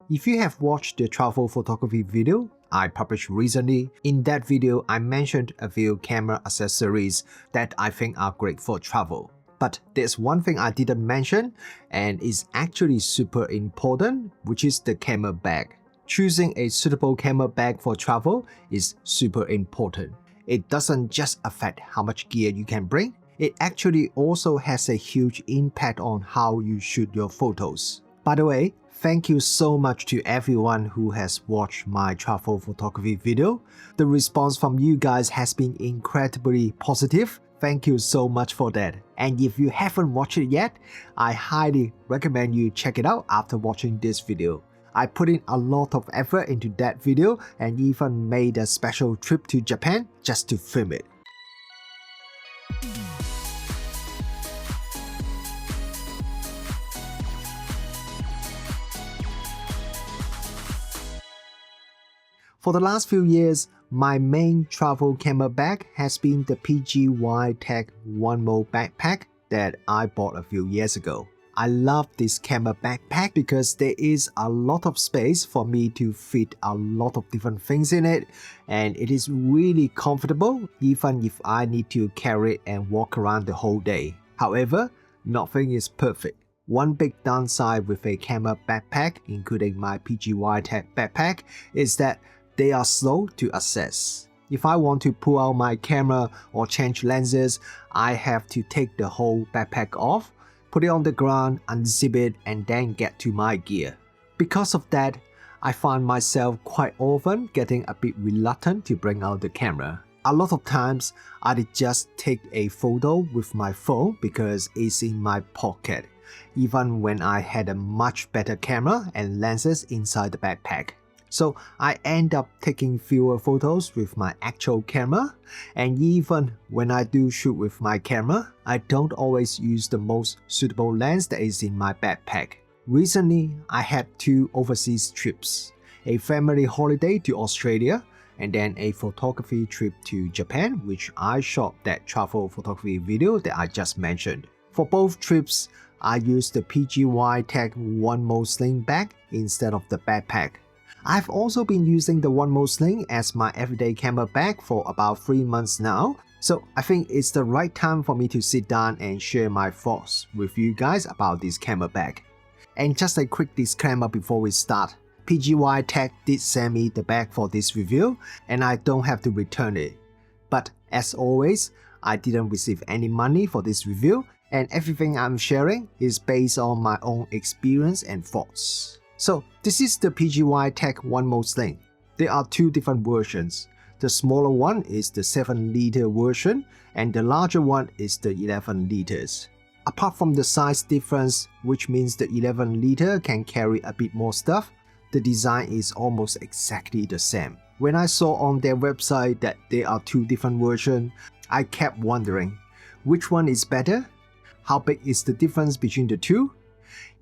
If you have watched the travel photography video I published recently, in that video I mentioned a few camera accessories that I think are great for travel. But there's one thing I didn't mention and is actually super important, which is the camera bag. Choosing a suitable camera bag for travel is super important. It doesn't just affect how much gear you can bring, it actually also has a huge impact on how you shoot your photos. By the way, thank you so much to everyone who has watched my travel photography video. The response from you guys has been incredibly positive. Thank you so much for that. And if you haven't watched it yet, I highly recommend you check it out after watching this video. I put in a lot of effort into that video and even made a special trip to Japan just to film it. For the last few years, my main travel camera bag has been the PGYTech OneMo Backpack that I bought a few years ago. I love this camera backpack because there is a lot of space for me to fit a lot of different things in it, and it is really comfortable even if I need to carry it and walk around the whole day. However, nothing is perfect. One big downside with a camera backpack, including my PGYTech backpack, is that they are slow to access. If I want to pull out my camera or change lenses, I have to take the whole backpack off, put it on the ground, unzip it, and then get to my gear. Because of that, I find myself quite often getting a bit reluctant to bring out the camera. A lot of times, I'd just take a photo with my phone because it's in my pocket, even when I had a much better camera and lenses inside the backpack. So I end up taking fewer photos with my actual camera, and even when I do shoot with my camera, I don't always use the most suitable lens that is in my backpack. Recently, I had 2 overseas trips, a family holiday to Australia and then a photography trip to Japan, which I shot that travel photography video that I just mentioned. For both trips, I used the PGYTech OneMo Sling Bag instead of the backpack. I've also been using the OneMo Sling as my everyday camera bag for about 3 months now, so I think it's the right time for me to sit down and share my thoughts with you guys about this camera bag. And just a quick disclaimer before we start, PGYTech did send me the bag for this review and I don't have to return it. But as always, I didn't receive any money for this review and everything I'm sharing is based on my own experience and thoughts. So this is the PGYTech OneMo Sling. There are 2 different versions. The smaller one is the 7-liter version and the larger one is the 11 liters. Apart from the size difference, which means the 11 liter can carry a bit more stuff, the design is almost exactly the same. When I saw on their website that there are 2 different versions, I kept wondering, which one is better? How big is the difference between the 2?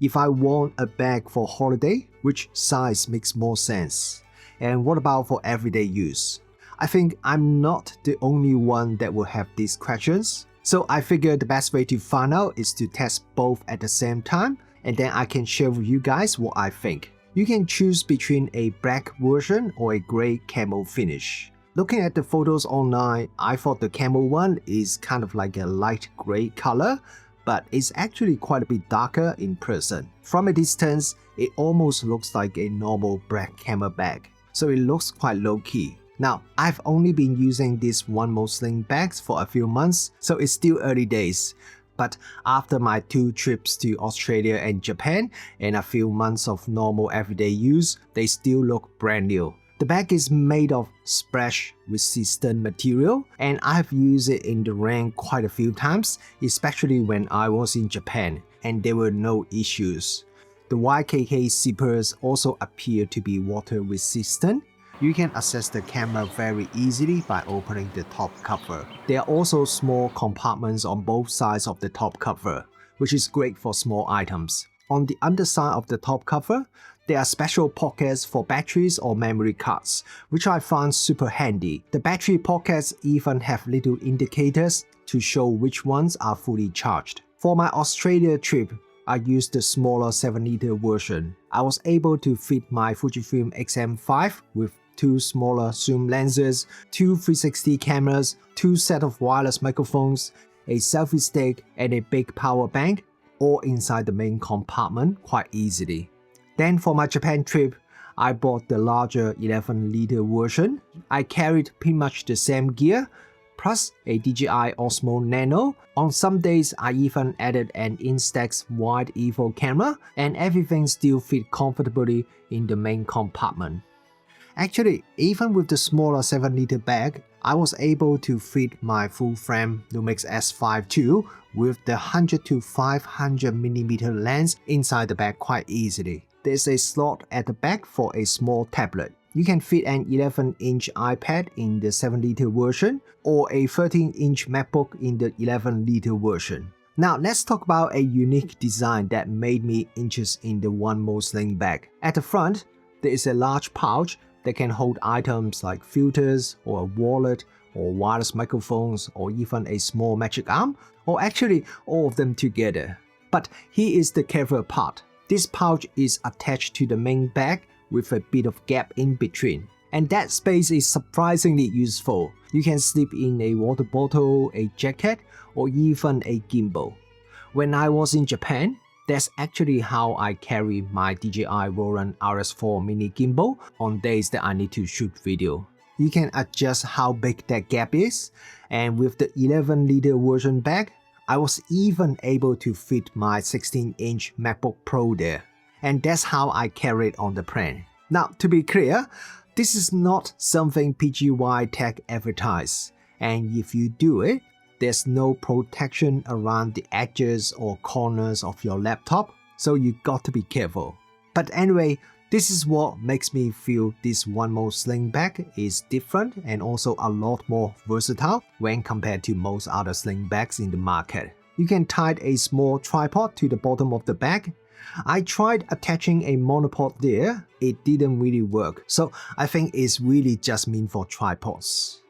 If I want a bag for holiday, which size makes more sense? And what about for everyday use? I think I'm not the only one that will have these questions. So I figured the best way to find out is to test both at the same time, and then I can share with you guys what I think. You can choose between a black version or a grey camo finish. Looking at the photos online, I thought the camo one is kind of like a light grey color, but it's actually quite a bit darker in person. From a distance, it almost looks like a normal black camera bag, so it looks quite low-key. Now, I've only been using these OneMo Sling bags for a few months, so it's still early days. But after my 2 trips to Australia and Japan and a few months of normal everyday use, they still look brand new. The bag is made of splash-resistant material, and I've used it in the rain quite a few times, especially when I was in Japan, and there were no issues. The YKK zippers also appear to be water-resistant. You can access the camera very easily by opening the top cover. There are also small compartments on both sides of the top cover, which is great for small items. On the underside of the top cover, there are special pockets for batteries or memory cards, which I found super handy. The battery pockets even have little indicators to show which ones are fully charged. For my Australia trip, I used the smaller 7-liter version. I was able to fit my Fujifilm X-M5 with 2 smaller zoom lenses, 2 360 cameras, 2 sets of wireless microphones, a selfie stick, and a big power bank, all inside the main compartment quite easily. Then for my Japan trip, I bought the larger 11-liter version. I carried pretty much the same gear, plus a DJI Osmo Nano. On some days, I even added an Instax wide EVO camera, and everything still fit comfortably in the main compartment. Actually, even with the smaller 7-liter bag, I was able to fit my full-frame Lumix S5 too, with the 100 to 500mm lens inside the bag quite easily. There's a slot at the back for a small tablet. You can fit an 11-inch iPad in the 7-liter version or a 13-inch MacBook in the 11-liter version. Now let's talk about a unique design that made me interested in the OneMo Sling Bag. At the front, there is a large pouch that can hold items like filters or a wallet or wireless microphones or even a small magic arm, or actually all of them together. But here is the clever part. This pouch is attached to the main bag with a bit of gap in between. And that space is surprisingly useful. You can slip in a water bottle, a jacket, or even a gimbal. When I was in Japan, that's actually how I carry my DJI Roland RS4 mini gimbal on days that I need to shoot video. You can adjust how big that gap is, and with the 11-liter version bag, I was even able to fit my 16-inch MacBook Pro there. And that's how I carry it on the plane. Now, to be clear, this is not something PGYTech advertise, and if you do it, there's no protection around the edges or corners of your laptop, so you got to be careful. But anyway, this is what makes me feel this OneMo Sling Bag is different and also a lot more versatile when compared to most other sling bags in the market. You can tie a small tripod to the bottom of the bag. I tried attaching a monopod there, it didn't really work, so I think it's really just meant for tripods.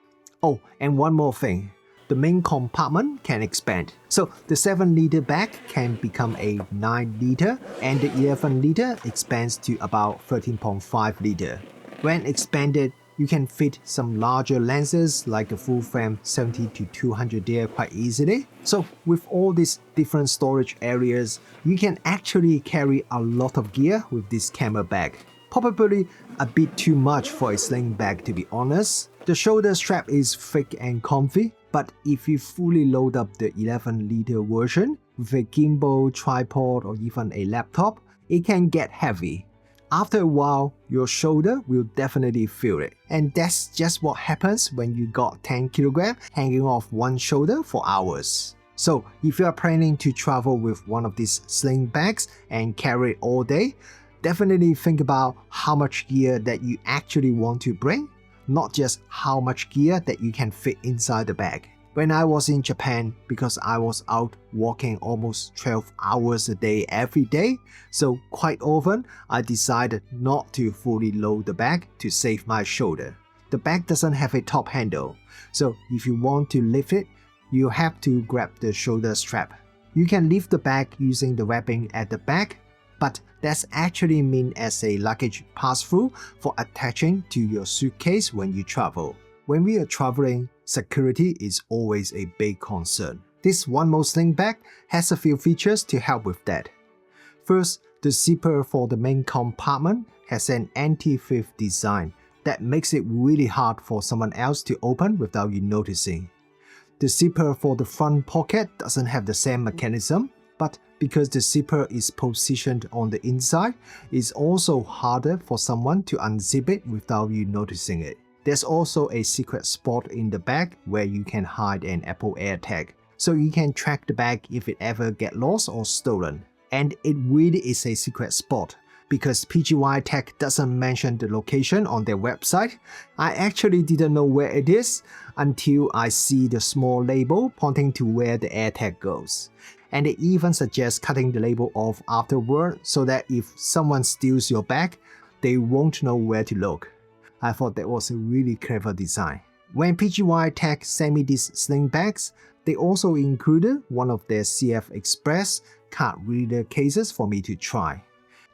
Oh, and one more thing. The main compartment can expand. So the 7-liter bag can become a 9-liter and the 11-liter expands to about 13.5 liter. When expanded, you can fit some larger lenses like a full-frame 70 to 200 there quite easily. So with all these different storage areas, you can actually carry a lot of gear with this camera bag. Probably a bit too much for a sling bag, to be honest. The shoulder strap is thick and comfy, but if you fully load up the 11-liter version with a gimbal, tripod, or even a laptop, it can get heavy. After a while, your shoulder will definitely feel it. And that's just what happens when you got 10 kg hanging off one shoulder for hours. So if you are planning to travel with one of these sling bags and carry it all day, definitely think about how much gear that you actually want to bring, not just how much gear that you can fit inside the bag. When I was in Japan, because I was out walking almost 12 hours a day every day, so quite often I decided not to fully load the bag to save my shoulder. The bag doesn't have a top handle, so if you want to lift it, you have to grab the shoulder strap. You can lift the bag using the wrapping at the back, but that's actually meant as a luggage pass-through for attaching to your suitcase when you travel. When we are traveling, security is always a big concern. This OneMo Sling Bag has a few features to help with that. First, the zipper for the main compartment has an anti-thief design that makes it really hard for someone else to open without you noticing. The zipper for the front pocket doesn't have the same mechanism, but because the zipper is positioned on the inside, it's also harder for someone to unzip it without you noticing it. There's also a secret spot in the bag where you can hide an Apple AirTag, so you can track the bag if it ever gets lost or stolen. And it really is a secret spot, because PGYTech doesn't mention the location on their website. I actually didn't know where it is until I see the small label pointing to where the AirTag goes. And they even suggest cutting the label off afterward so that if someone steals your bag, they won't know where to look. I thought that was a really clever design. When PGYTech sent me these sling bags, they also included one of their CF Express card reader cases for me to try.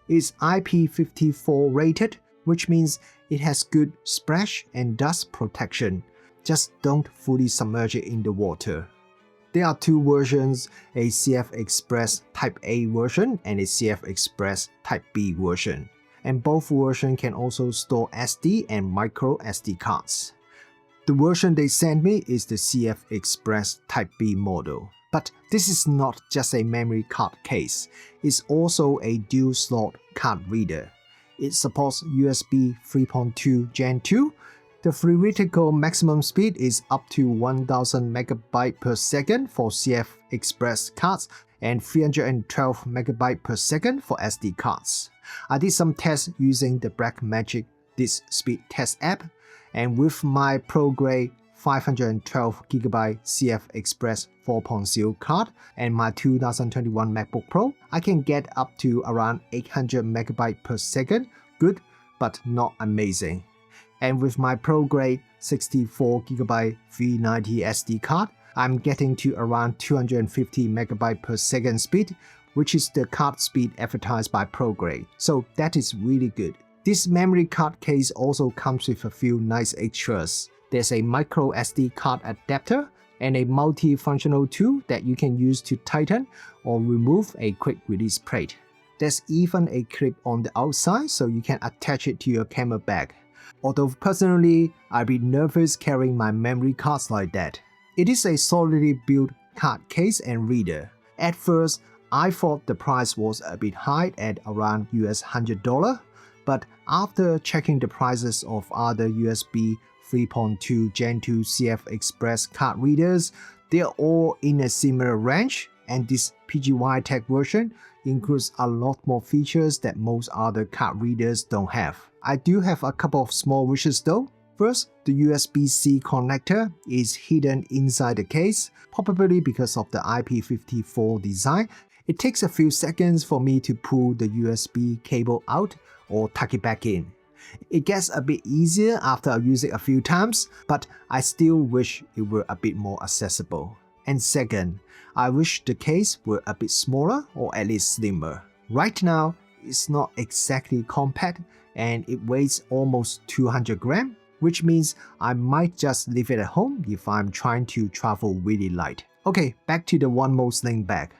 It's IP54 rated, which means it has good splash and dust protection. Just don't fully submerge it in the water. There are two versions, a CF Express Type A version and a CF Express Type B version. And both versions can also store SD and micro SD cards. The version they sent me is the CF Express Type B model. But this is not just a memory card case, it's also a dual slot card reader. It supports USB 3.2 Gen 2. The theoretical maximum speed is up to 1000 MB per second for CF Express cards and 312 MB per second for SD cards. I did some tests using the Blackmagic Disk Speed Test app, and with my Pro Grade 512GB CF Express 4.0 card and my 2021 MacBook Pro, I can get up to around 800 MB per second, good but not amazing. And with my Pro Grade 64GB 390 SD card, I'm getting to around 250 MB per second speed, which is the card speed advertised by Pro Grade, so that is really good. This memory card case also comes with a few nice extras. There's a micro SD card adapter and a multi-functional tool that you can use to tighten or remove a quick release plate. There's even a clip on the outside so you can attach it to your camera bag. Although personally, I'd be nervous carrying my memory cards like that. It is a solidly built card case and reader. At first, I thought the price was a bit high at around $100, but after checking the prices of other USB 3.2 Gen 2 CF Express card readers, they are all in a similar range, and this PGYTech version includes a lot more features that most other card readers don't have. I do have a couple of small wishes though. First, the USB-C connector is hidden inside the case, probably because of the IP54 design. It takes a few seconds for me to pull the USB cable out or tuck it back in. It gets a bit easier after I use it a few times, but I still wish it were a bit more accessible. And second, I wish the case were a bit smaller or at least slimmer. Right now, it's not exactly compact and it weighs almost 200 grams, which means I might just leave it at home if I'm trying to travel really light. Okay, back to the OneMo Sling Bag.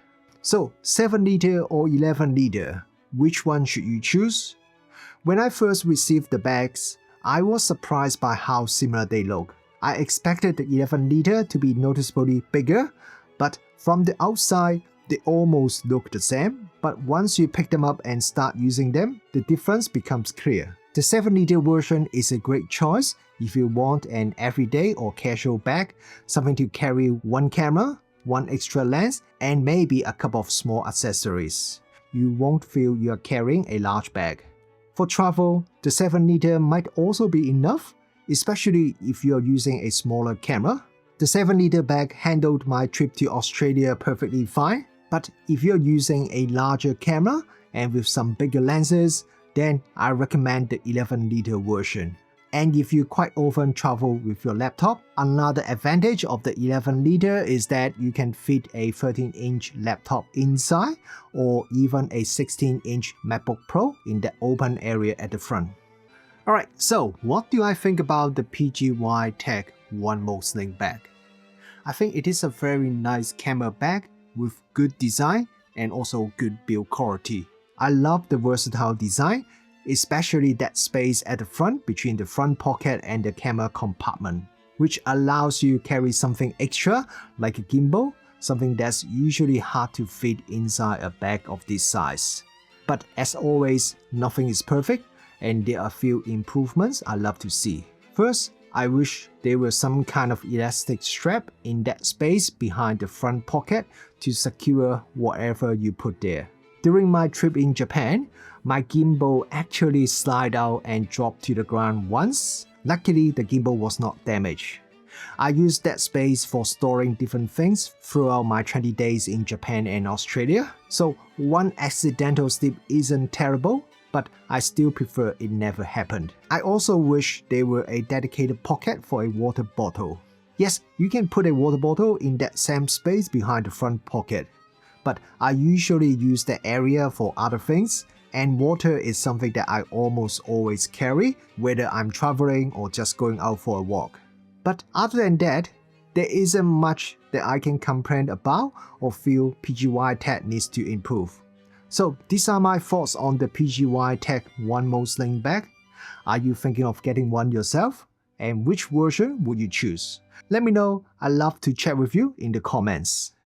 So 7 liter or 11 liter, which one should you choose? When I first received the bags, I was surprised by how similar they look. I expected the 11 liter to be noticeably bigger, but from the outside, they almost look the same. But once you pick them up and start using them, the difference becomes clear. The 7 liter version is a great choice if you want an everyday or casual bag, something to carry one camera, one extra lens, and maybe a couple of small accessories. You won't feel you're carrying a large bag. For travel, the 7 liter might also be enough, especially if you're using a smaller camera. The 7 liter bag handled my trip to Australia perfectly fine, but if you're using a larger camera and with some bigger lenses, then I recommend the 11 liter version. And if you quite often travel with your laptop, another advantage of the 11 liter is that you can fit a 13-inch laptop inside or even a 16-inch MacBook Pro in the open area at the front. Alright, so what do I think about the PGYTech OneMo Sling Bag? I think it is a very nice camera bag with good design and also good build quality. I love the versatile design, especially that space at the front between the front pocket and the camera compartment, which allows you to carry something extra like a gimbal, something that's usually hard to fit inside a bag of this size. But as always, nothing is perfect, and there are a few improvements I love to see. First, I wish there was some kind of elastic strap in that space behind the front pocket to secure whatever you put there. During my trip in Japan, my gimbal actually slid out and dropped to the ground once. Luckily, the gimbal was not damaged. I used that space for storing different things throughout my 20 days in Japan and Australia, so one accidental slip isn't terrible, but I still prefer it never happened. I also wish there were a dedicated pocket for a water bottle. Yes, you can put a water bottle in that same space behind the front pocket. but I usually use the area for other things, and water is something that I almost always carry, whether I'm traveling or just going out for a walk. But other than that, there isn't much that I can complain about or feel PGYTech needs to improve. So these are my thoughts on the PGYTech OneMo Sling Bag. Are you thinking of getting one yourself? And which version would you choose? Let me know. I'd love to chat with you in the comments.